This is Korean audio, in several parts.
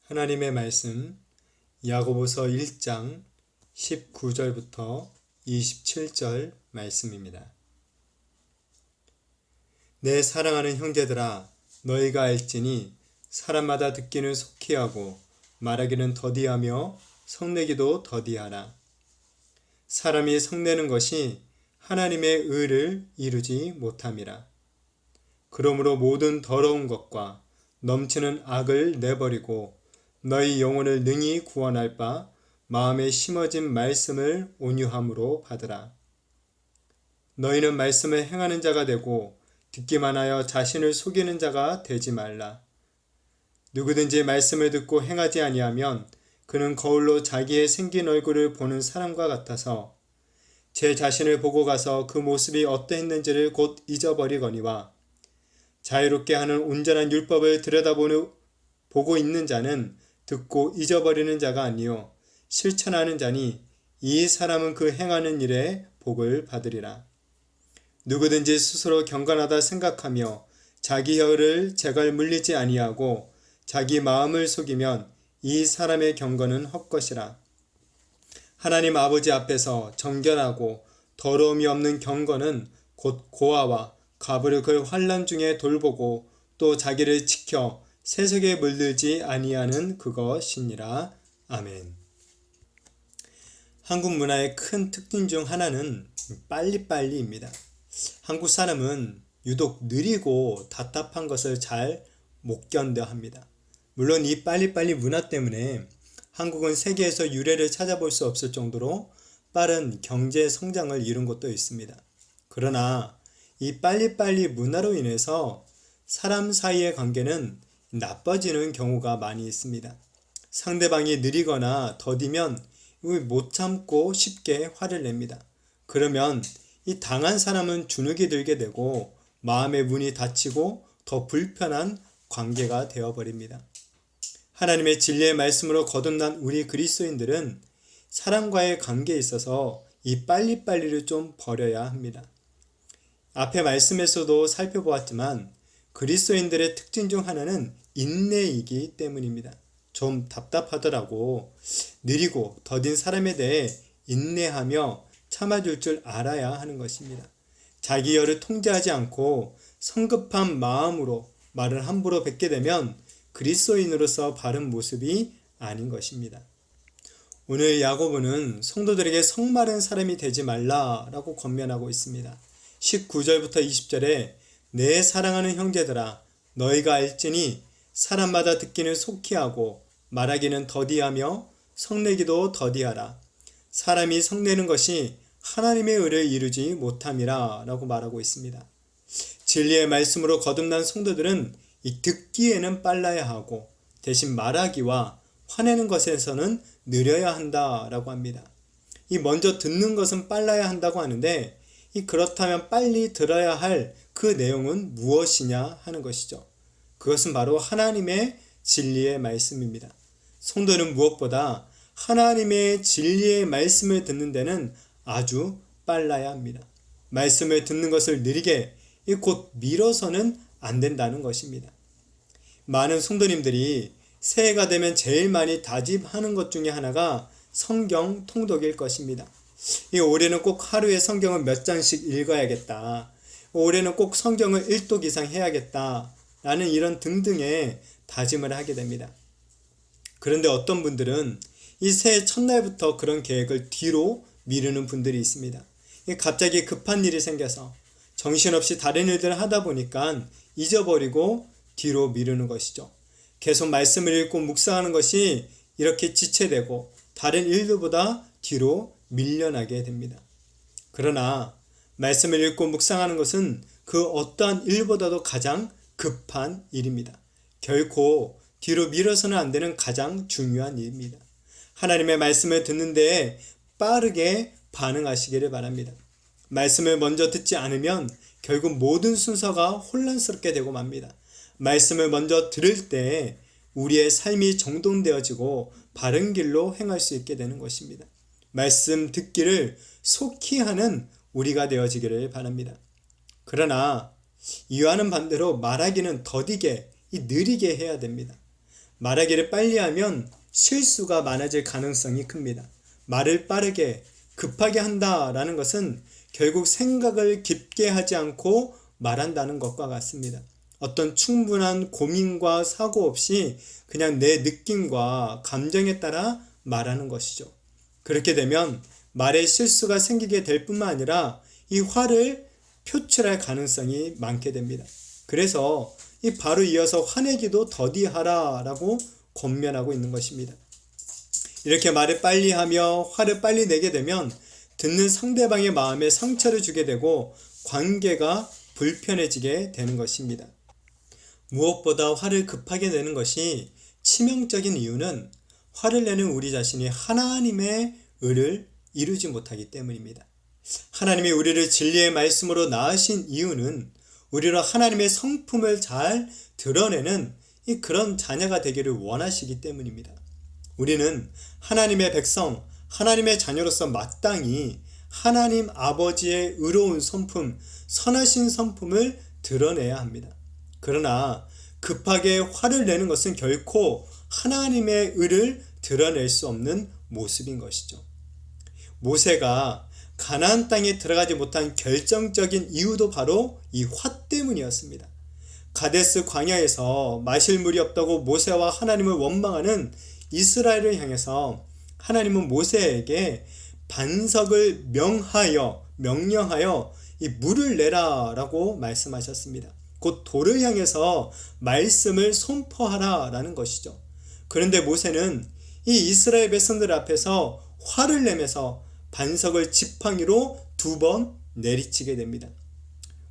하나님의 말씀 야고보서 1장 19절부터 27절 말씀입니다. 내 사랑하는 형제들아, 너희가 알지니 사람마다 듣기는 속히 하고 말하기는 더디하며 성내기도 더디하라. 사람이 성내는 것이 하나님의 의를 이루지 못함이라. 그러므로 모든 더러운 것과 넘치는 악을 내버리고 너희 영혼을 능히 구원할 바 마음에 심어진 말씀을 온유함으로 받으라. 너희는 말씀을 행하는 자가 되고 듣기만 하여 자신을 속이는 자가 되지 말라. 누구든지 말씀을 듣고 행하지 아니하면 그는 거울로 자기의 생긴 얼굴을 보는 사람과 같아서 제 자신을 보고 가서 그 모습이 어떠했는지를 곧 잊어버리거니와 자유롭게 하는 온전한 율법을 들여다보고 있는 자는 듣고 잊어버리는 자가 아니요 실천하는 자니 이 사람은 그 행하는 일에 복을 받으리라. 누구든지 스스로 경건하다 생각하며 자기 혀를 제갈 물리지 아니하고 자기 마음을 속이면 이 사람의 경건은 헛것이라. 하나님 아버지 앞에서 정결하고 더러움이 없는 경건은 곧 고아와 가부를 환난 중에 돌보고 또 자기를 지켜 세속에 물들지 아니하는 그것이니라. 아멘. 한국 문화의 큰 특징 중 하나는 빨리빨리입니다. 한국 사람은 유독 느리고 답답한 것을 잘 못 견뎌 합니다. 물론 이 빨리빨리 문화 때문에 한국은 세계에서 유례를 찾아볼 수 없을 정도로 빠른 경제 성장을 이룬 곳도 있습니다. 그러나 이 빨리빨리 문화로 인해서 사람 사이의 관계는 나빠지는 경우가 많이 있습니다. 상대방이 느리거나 더디면 못 참고 쉽게 화를 냅니다. 그러면 이 당한 사람은 주눅이 들게 되고 마음의 문이 닫히고 더 불편한 관계가 되어버립니다. 하나님의 진리의 말씀으로 거듭난 우리 그리스도인들은 사람과의 관계에 있어서 이 빨리빨리를 좀 버려야 합니다. 앞에 말씀에서도 살펴보았지만 그리스도인들의 특징 중 하나는 인내이기 때문입니다. 좀 답답하더라고 느리고 더딘 사람에 대해 인내하며 참아줄 줄 알아야 하는 것입니다. 자기 혀를 통제하지 않고 성급한 마음으로 말을 함부로 뱉게 되면 그리스도인으로서 바른 모습이 아닌 것입니다. 오늘 야고보는 성도들에게 성마른 사람이 되지 말라라고 권면하고 있습니다. 19절부터 20절에 내 사랑하는 형제들아, 너희가 알지니 사람마다 듣기는 속히 하고 말하기는 더디하며 성내기도 더디하라. 사람이 성내는 것이 하나님의 의를 이루지 못함이라 라고 말하고 있습니다. 진리의 말씀으로 거듭난 성도들은 이 듣기에는 빨라야 하고 대신 말하기와 화내는 것에서는 느려야 한다라고 합니다. 이 먼저 듣는 것은 빨라야 한다고 하는데 그렇다면 빨리 들어야 할 그 내용은 무엇이냐 하는 것이죠. 그것은 바로 하나님의 진리의 말씀입니다. 성도는 무엇보다 하나님의 진리의 말씀을 듣는 데는 아주 빨라야 합니다. 말씀을 듣는 것을 느리게 곧 미뤄서는 안 된다는 것입니다. 많은 성도님들이 새해가 되면 제일 많이 다짐하는 것 중에 하나가 성경 통독일 것입니다. 올해는 꼭 하루에 성경을 몇 장씩 읽어야겠다. 올해는 꼭 성경을 1독 이상 해야겠다. 라는 이런 등등의 다짐을 하게 됩니다. 그런데 어떤 분들은 이 새해 첫날부터 그런 계획을 뒤로 미루는 분들이 있습니다. 갑자기 급한 일이 생겨서 정신없이 다른 일들을 하다 보니까 잊어버리고 뒤로 미루는 것이죠. 계속 말씀을 읽고 묵상하는 것이 이렇게 지체되고 다른 일들보다 뒤로 밀려나게 됩니다. 그러나 말씀을 읽고 묵상하는 것은 그 어떠한 일보다도 가장 급한 일입니다. 결코 뒤로 밀어서는 안 되는 가장 중요한 일입니다. 하나님의 말씀을 듣는 데에 빠르게 반응하시기를 바랍니다. 말씀을 먼저 듣지 않으면 결국 모든 순서가 혼란스럽게 되고 맙니다. 말씀을 먼저 들을 때 우리의 삶이 정돈되어지고 바른 길로 행할 수 있게 되는 것입니다. 말씀 듣기를 속히 하는 우리가 되어지기를 바랍니다. 그러나 이와는 반대로 말하기는 더디게 느리게 해야 됩니다. 말하기를 빨리 하면 실수가 많아질 가능성이 큽니다. 말을 빠르게 급하게 한다라는 것은 결국 생각을 깊게 하지 않고 말한다는 것과 같습니다. 어떤 충분한 고민과 사고 없이 그냥 내 느낌과 감정에 따라 말하는 것이죠. 그렇게 되면 말에 실수가 생기게 될 뿐만 아니라 이 화를 표출할 가능성이 많게 됩니다. 그래서 바로 이어서 화내기도 더디하라 라고 권면하고 있는 것입니다. 이렇게 말을 빨리 하며 화를 빨리 내게 되면 듣는 상대방의 마음에 상처를 주게 되고 관계가 불편해지게 되는 것입니다. 무엇보다 화를 급하게 내는 것이 치명적인 이유는 화를 내는 우리 자신이 하나님의 의를 이루지 못하기 때문입니다. 하나님이 우리를 진리의 말씀으로 낳으신 이유는 우리로 하나님의 성품을 잘 드러내는 그런 자녀가 되기를 원하시기 때문입니다. 우리는 하나님의 백성, 하나님의 자녀로서 마땅히 하나님 아버지의 의로운 성품, 선하신 성품을 드러내야 합니다. 그러나 급하게 화를 내는 것은 결코 하나님의 의를 드러낼 수 없는 모습인 것이죠. 모세가 가나안 땅에 들어가지 못한 결정적인 이유도 바로 이 화 때문이었습니다. 가데스 광야에서 마실 물이 없다고 모세와 하나님을 원망하는 이스라엘을 향해서 하나님은 모세에게 반석을 명령하여 이 물을 내라 라고 말씀하셨습니다. 곧 돌을 향해서 말씀을 선포하라 라는 것이죠. 그런데 모세는 이 이스라엘 백성들 앞에서 화를 내면서 반석을 지팡이로 2번 내리치게 됩니다.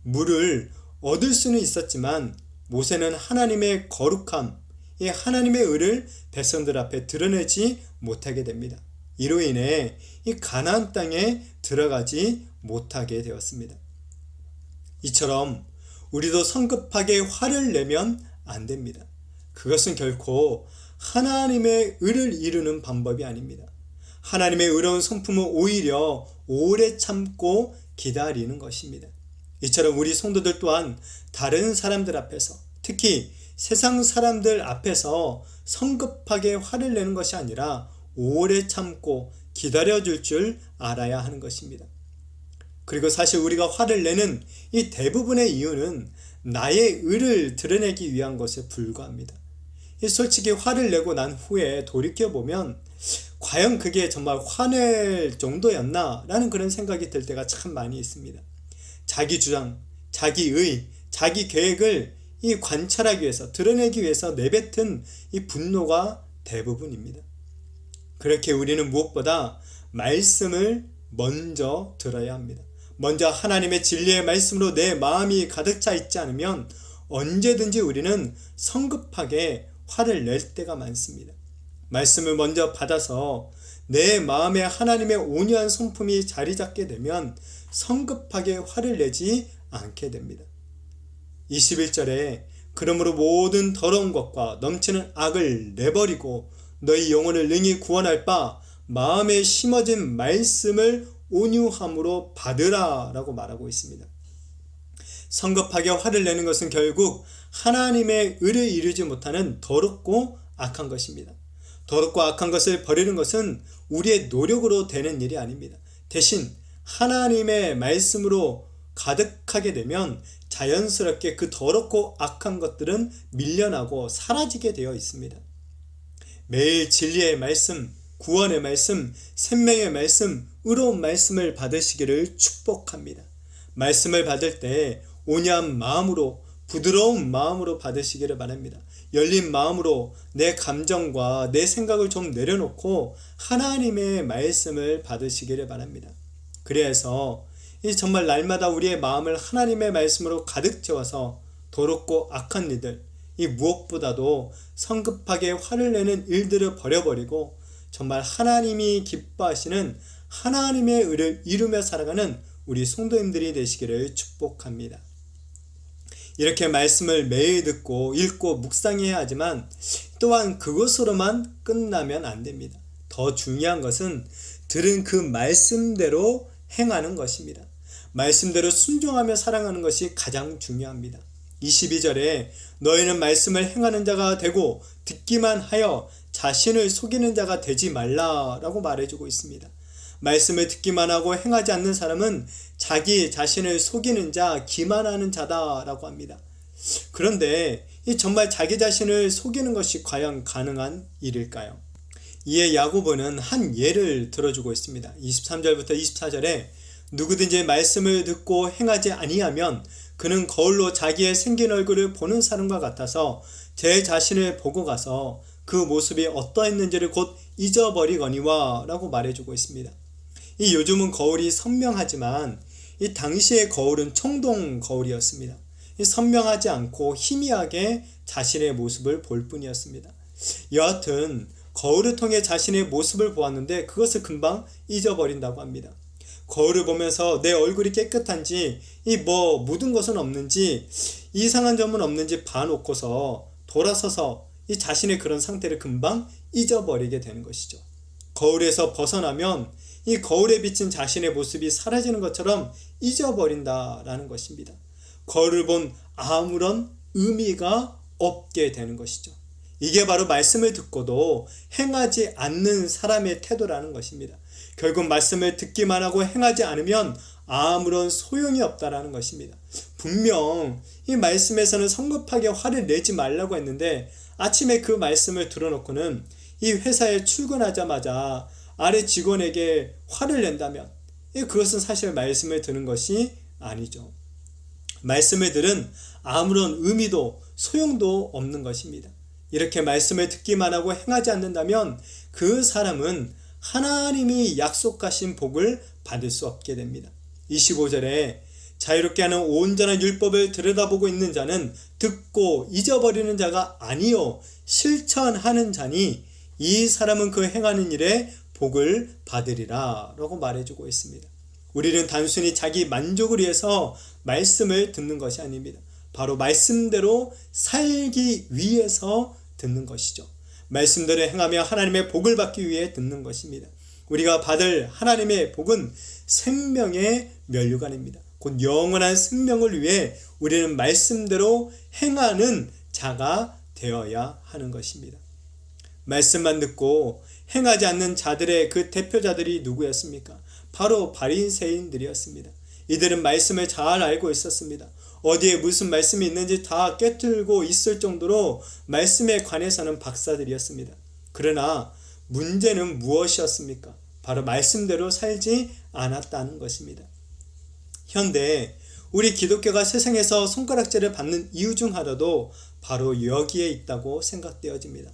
물을 얻을 수는 있었지만 모세는 하나님의 거룩함, 이 하나님의 의를 백성들 앞에 드러내지 못하게 됩니다. 이로 인해 이 가나안 땅에 들어가지 못하게 되었습니다. 이처럼 우리도 성급하게 화를 내면 안 됩니다. 그것은 결코 하나님의 의를 이루는 방법이 아닙니다. 하나님의 의로운 성품은 오히려 오래 참고 기다리는 것입니다. 이처럼 우리 성도들 또한 다른 사람들 앞에서, 특히 세상 사람들 앞에서 성급하게 화를 내는 것이 아니라 오래 참고 기다려줄 줄 알아야 하는 것입니다. 그리고 사실 우리가 화를 내는 이 대부분의 이유는 나의 의를 드러내기 위한 것에 불과합니다. 솔직히 화를 내고 난 후에 돌이켜보면 과연 그게 정말 화낼 정도였나? 라는 그런 생각이 들 때가 참 많이 있습니다. 자기 주장, 자기의, 자기 계획을 관찰하기 위해서, 드러내기 위해서 내뱉은 이 분노가 대부분입니다. 그렇게 우리는 무엇보다 말씀을 먼저 들어야 합니다. 먼저 하나님의 진리의 말씀으로 내 마음이 가득 차 있지 않으면 언제든지 우리는 성급하게 화를 낼 때가 많습니다. 말씀을 먼저 받아서 내 마음에 하나님의 온유한 성품이 자리 잡게 되면 성급하게 화를 내지 않게 됩니다. 21절에 그러므로 모든 더러운 것과 넘치는 악을 내버리고 너희 영혼을 능히 구원할 바 마음에 심어진 말씀을 온유함으로 받으라 라고 말하고 있습니다. 성급하게 화를 내는 것은 결국 하나님의 의를 이루지 못하는 더럽고 악한 것입니다. 더럽고 악한 것을 버리는 것은 우리의 노력으로 되는 일이 아닙니다. 대신 하나님의 말씀으로 가득하게 되면 자연스럽게 그 더럽고 악한 것들은 밀려나고 사라지게 되어 있습니다. 매일 진리의 말씀, 구원의 말씀, 생명의 말씀, 의로운 말씀을 받으시기를 축복합니다. 말씀을 받을 때 온유한 마음으로, 부드러운 마음으로 받으시기를 바랍니다. 열린 마음으로 내 감정과 내 생각을 좀 내려놓고 하나님의 말씀을 받으시기를 바랍니다. 그래서 정말 날마다 우리의 마음을 하나님의 말씀으로 가득 채워서 더럽고 악한 일들, 무엇보다도 성급하게 화를 내는 일들을 버려버리고 정말 하나님이 기뻐하시는 하나님의 의를 이루며 살아가는 우리 성도님들이 되시기를 축복합니다. 이렇게 말씀을 매일 듣고 읽고 묵상해야 하지만 또한 그것으로만 끝나면 안 됩니다. 더 중요한 것은 들은 그 말씀대로 행하는 것입니다. 말씀대로 순종하며 살아가는 것이 가장 중요합니다. 22절에 너희는 말씀을 행하는 자가 되고 듣기만 하여 자신을 속이는 자가 되지 말라라고 말해주고 있습니다. 말씀을 듣기만 하고 행하지 않는 사람은 자기 자신을 속이는 자, 기만하는 자다라고 합니다. 그런데 정말 자기 자신을 속이는 것이 과연 가능한 일일까요? 이에 야고보는 한 예를 들어주고 있습니다. 23절부터 24절에 누구든지 말씀을 듣고 행하지 아니하면 그는 거울로 자기의 생긴 얼굴을 보는 사람과 같아서 제 자신을 보고 가서 그 모습이 어떠했는지를 곧 잊어버리거니와 라고 말해주고 있습니다. 이 요즘은 거울이 선명하지만 이 당시의 거울은 청동 거울이었습니다. 선명하지 않고 희미하게 자신의 모습을 볼 뿐이었습니다. 여하튼 거울을 통해 자신의 모습을 보았는데 그것을 금방 잊어버린다고 합니다. 거울을 보면서 내 얼굴이 깨끗한지 묻은 것은 없는지 이상한 점은 없는지 봐놓고서 돌아서서 이 자신의 그런 상태를 금방 잊어버리게 되는 것이죠. 거울에서 벗어나면 이 거울에 비친 자신의 모습이 사라지는 것처럼 잊어버린다라는 것입니다. 거울을 본 아무런 의미가 없게 되는 것이죠. 이게 바로 말씀을 듣고도 행하지 않는 사람의 태도라는 것입니다. 결국 말씀을 듣기만 하고 행하지 않으면 아무런 소용이 없다라는 것입니다. 분명 이 말씀에서는 성급하게 화를 내지 말라고 했는데 아침에 그 말씀을 들어놓고는 이 회사에 출근하자마자 아래 직원에게 화를 낸다면 그것은 사실 말씀을 듣는 것이 아니죠. 말씀을 들은 아무런 의미도 소용도 없는 것입니다. 이렇게 말씀을 듣기만 하고 행하지 않는다면 그 사람은 하나님이 약속하신 복을 받을 수 없게 됩니다. 25절에 자유롭게 하는 온전한 율법을 들여다보고 있는 자는 듣고 잊어버리는 자가 아니요 실천하는 자니 이 사람은 그 행하는 일에 복을 받으리라 라고 말해주고 있습니다. 우리는 단순히 자기 만족을 위해서 말씀을 듣는 것이 아닙니다. 바로 말씀대로 살기 위해서 듣는 것이죠. 말씀대로 행하며 하나님의 복을 받기 위해 듣는 것입니다. 우리가 받을 하나님의 복은 생명의 면류관입니다. 곧 영원한 생명을 위해 우리는 말씀대로 행하는 자가 되어야 하는 것입니다. 말씀만 듣고 행하지 않는 자들의 그 대표자들이 누구였습니까? 바로 바리새인들이었습니다. 이들은 말씀을 잘 알고 있었습니다. 어디에 무슨 말씀이 있는지 다 꿰뚫고 있을 정도로 말씀에 관해서는 박사들이었습니다. 그러나 문제는 무엇이었습니까? 바로 말씀대로 살지 않았다는 것입니다. 현대 우리 기독교가 세상에서 손가락질을 받는 이유 중 하나도 바로 여기에 있다고 생각되어집니다.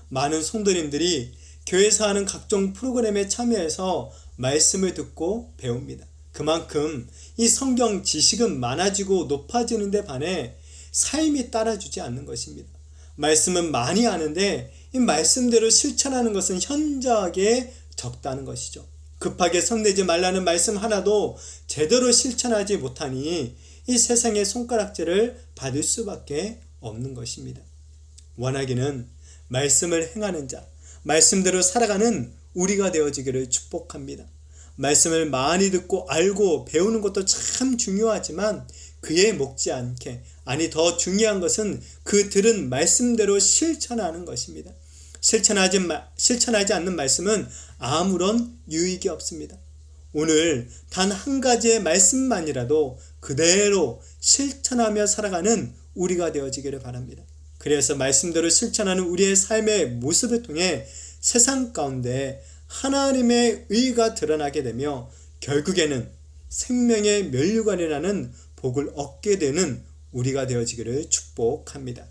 많은 성도님들이 교회에서 하는 각종 프로그램에 참여해서 말씀을 듣고 배웁니다. 그만큼 이 성경 지식은 많아지고 높아지는 데 반해 삶이 따라주지 않는 것입니다. 말씀은 많이 아는데 이 말씀대로 실천하는 것은 현저하게 적다는 것이죠. 급하게 성내지 말라는 말씀 하나도 제대로 실천하지 못하니 이 세상의 손가락질을 받을 수밖에 없는 것입니다. 원하기는 말씀을 행하는 자, 말씀대로 살아가는 우리가 되어지기를 축복합니다. 말씀을 많이 듣고 알고 배우는 것도 참 중요하지만 그에 먹지 않게, 아니 더 중요한 것은 그 들은 말씀대로 실천하는 것입니다. 실천하지 않는 말씀은 아무런 유익이 없습니다. 오늘 단 한 가지의 말씀만이라도 그대로 실천하며 살아가는 우리가 되어지기를 바랍니다. 그래서 말씀대로 실천하는 우리의 삶의 모습을 통해 세상 가운데 하나님의 의가 드러나게 되며 결국에는 생명의 면류관이라는 복을 얻게 되는 우리가 되어지기를 축복합니다.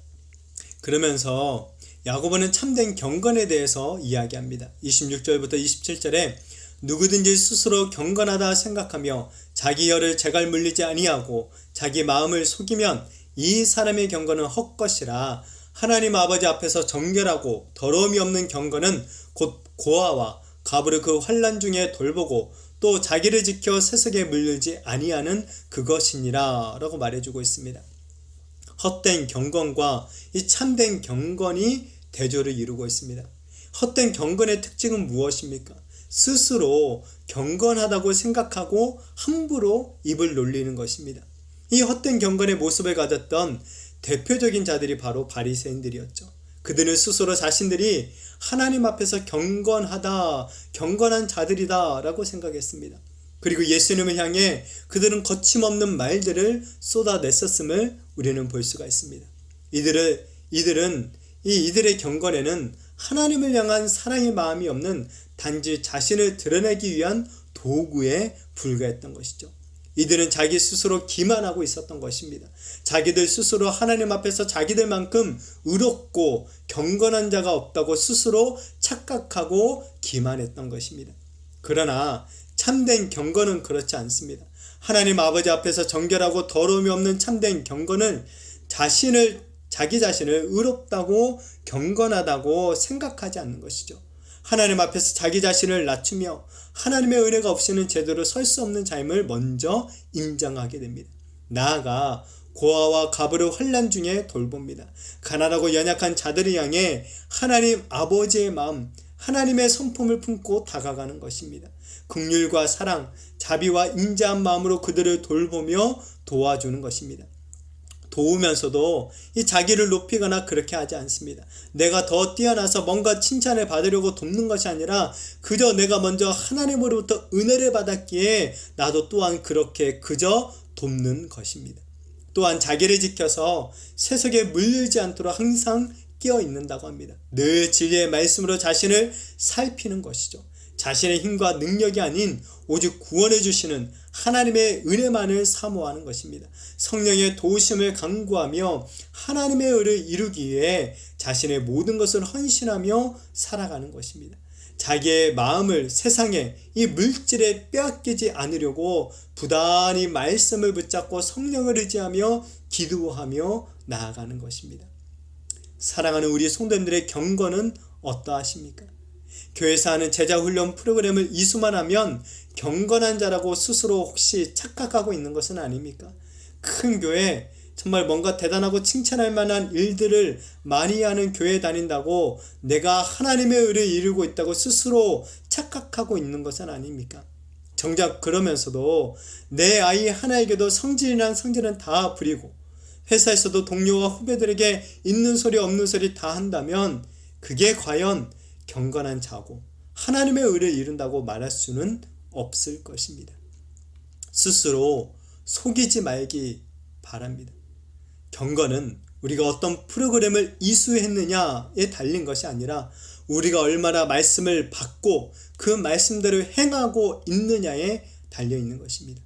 그러면서 야고보는 참된 경건에 대해서 이야기합니다. 26절부터 27절에 누구든지 스스로 경건하다 생각하며 자기 혀를 재갈 물리지 아니하고 자기 마음을 속이면 이 사람의 경건은 헛것이라. 하나님 아버지 앞에서 정결하고 더러움이 없는 경건은 곧 고아와 가부를 그 환난 중에 돌보고 또 자기를 지켜 세속에 물리지 아니하는 그것이니라 라고 말해주고 있습니다. 헛된 경건과 이 참된 경건이 대조를 이루고 있습니다. 헛된 경건의 특징은 무엇입니까? 스스로 경건하다고 생각하고 함부로 입을 놀리는 것입니다. 이 헛된 경건의 모습을 가졌던 대표적인 자들이 바로 바리새인들이었죠. 그들은 스스로 자신들이 하나님 앞에서 경건한 자들이다 라고 생각했습니다. 그리고 예수님을 향해 그들은 거침없는 말들을 쏟아냈었음을 우리는 볼 수가 있습니다. 이들의 경건에는 하나님을 향한 사랑의 마음이 없는 단지 자신을 드러내기 위한 도구에 불과했던 것이죠. 이들은 자기 스스로 기만하고 있었던 것입니다. 자기들 스스로 하나님 앞에서 자기들만큼 의롭고 경건한 자가 없다고 스스로 착각하고 기만했던 것입니다. 그러나 참된 경건은 그렇지 않습니다. 하나님 아버지 앞에서 정결하고 더러움이 없는 참된 경건은 자기 자신을 의롭다고 경건하다고 생각하지 않는 것이죠. 하나님 앞에서 자기 자신을 낮추며 하나님의 은혜가 없이는 제대로 설 수 없는 자임을 먼저 인정하게 됩니다. 나아가 고아와 가부를 환난 중에 돌봅니다. 가난하고 연약한 자들을 향해 하나님 아버지의 마음, 하나님의 성품을 품고 다가가는 것입니다. 긍휼과 사랑, 자비와 인자한 마음으로 그들을 돌보며 도와주는 것입니다. 도우면서도 이 자기를 높이거나 그렇게 하지 않습니다. 내가 더 뛰어나서 뭔가 칭찬을 받으려고 돕는 것이 아니라 그저 내가 먼저 하나님으로부터 은혜를 받았기에 나도 또한 그렇게 그저 돕는 것입니다. 또한 자기를 지켜서 세속에 물들지 않도록 항상 끼어 있는다고 합니다. 늘 진리의 말씀으로 자신을 살피는 것이죠. 자신의 힘과 능력이 아닌 오직 구원해 주시는 하나님의 은혜만을 사모하는 것입니다. 성령의 도우심을 간구하며 하나님의 의를 이루기 위해 자신의 모든 것을 헌신하며 살아가는 것입니다. 자기의 마음을 세상에 이 물질에 빼앗기지 않으려고 부단히 말씀을 붙잡고 성령을 의지하며 기도하며 나아가는 것입니다. 사랑하는 우리 성도님들의 경건은 어떠하십니까? 교회에서 하는 제자훈련 프로그램을 이수만 하면 경건한 자라고 스스로 혹시 착각하고 있는 것은 아닙니까? 큰 교회, 정말 뭔가 대단하고 칭찬할 만한 일들을 많이 하는 교회에 다닌다고 내가 하나님의 의를 이루고 있다고 스스로 착각하고 있는 것은 아닙니까? 정작 그러면서도 내 아이 하나에게도 성질이란 성질은 다 부리고 회사에서도 동료와 후배들에게 있는 소리 없는 소리 다 한다면 그게 과연 경건한 자고 하나님의 의를 이룬다고 말할 수는 없을 것입니다. 스스로 속이지 말기 바랍니다. 경건은 우리가 어떤 프로그램을 이수했느냐에 달린 것이 아니라 우리가 얼마나 말씀을 받고 그 말씀대로 행하고 있느냐에 달려 있는 것입니다.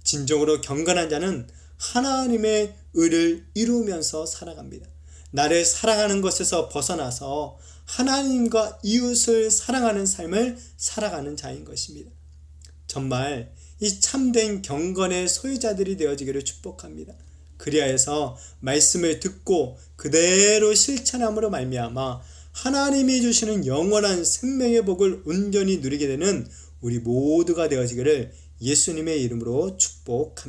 진정으로 경건한 자는 하나님의 의를 이루면서 살아갑니다. 나를 사랑하는 것에서 벗어나서 하나님과 이웃을 사랑하는 삶을 살아가는 자인 것입니다. 정말 이 참된 경건의 소유자들이 되어지기를 축복합니다. 그리하여서 말씀을 듣고 그대로 실천함으로 말미암아 하나님이 주시는 영원한 생명의 복을 온전히 누리게 되는 우리 모두가 되어지기를 예수님의 이름으로 축복합니다.